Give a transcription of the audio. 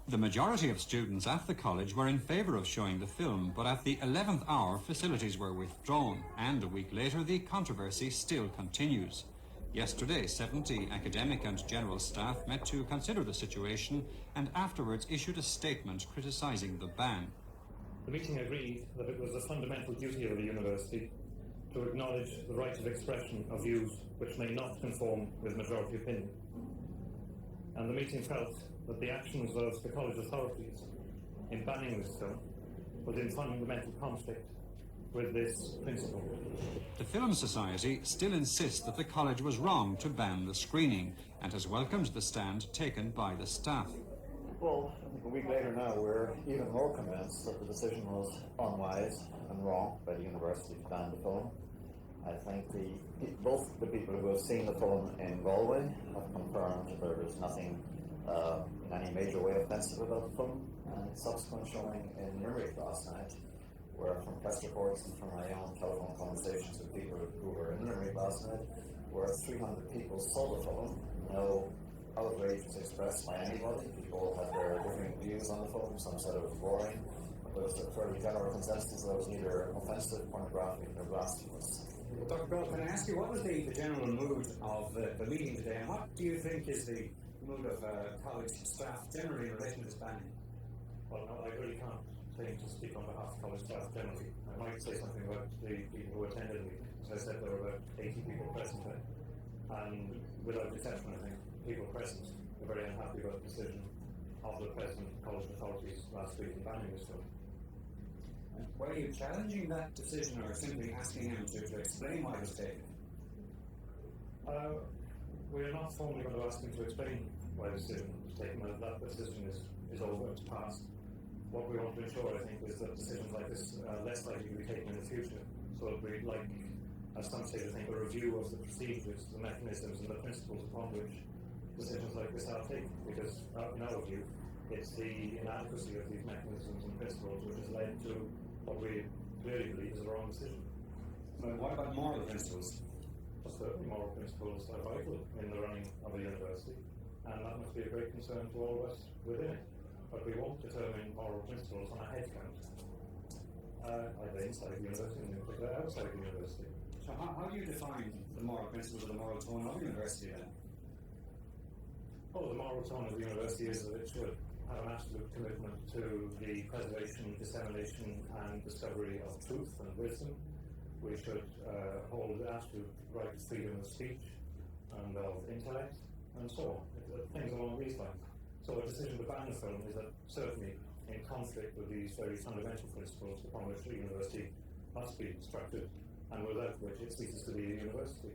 The majority of students at the college were in favour of showing the film, but at the 11th hour facilities were withdrawn, and a week later the controversy still continues. Yesterday, 70 academic and general staff met to consider the situation and afterwards issued a statement criticising the ban. The meeting agreed that it was a fundamental duty of the university to acknowledge the right of expression of views which may not conform with majority opinion. And the meeting felt that the actions of the college authorities in banning this film was in fundamental conflict with this principle. The Film Society still insists that the college was wrong to ban the screening and has welcomed the stand taken by the staff. Well, I think a week later now we're even more convinced that the decision was unwise and wrong by the university to ban the film. I think both the people who have seen the film in Galway have confirmed that there is nothing in any major way offensive about the film, and its subsequent showing in Limerick last night, where from press reports and from my own telephone conversations with people who were in Limerick last night, where 300 people saw the film, no outrage was expressed by anybody. People had their differing views on the film, some said it was boring, but there was a fairly general consensus that it was neither offensive, pornographic, or blasphemous. Well, Dr. Gault, can I ask you, what was the general mood of the meeting today, and what do you think is the mood of college staff generally in relation to this banning? Well, no, I really can't claim to speak on behalf of college staff generally. I might say something about the people who attended the meeting. As I said, there were about 80 people present there, and without exception, I think people present were very unhappy about the decision of the present college authorities last week in banning this film. Were you challenging that decision or simply asking him to explain why it was taken? We are not formally going to ask him to explain why the decision was taken. That decision is over, it's passed. What we want to ensure, I think, is that decisions like this are less likely to be taken in the future. So we'd like, at some stage, I think, a review of the procedures, the mechanisms and the principles upon which decisions like this are taken, because in our view, it's the inadequacy of these mechanisms and principles which has led to what we clearly believe is a wrong decision. But what about moral principles? Certainly moral principles are vital in the running of a university, and that must be a great concern to all of us within it. But we won't determine moral principles on a head count, either inside the university and outside the university. So how do you define the moral principles or the moral tone of the university then? Well, the moral tone of the university is that it should have an absolute commitment to the preservation, dissemination and discovery of truth and wisdom. We should hold the absolute right to freedom of speech and of intellect and so on, things along these lines. So a decision to ban the film is certainly in conflict with these very fundamental principles upon which the university must be constructed and without which it ceases to be a university.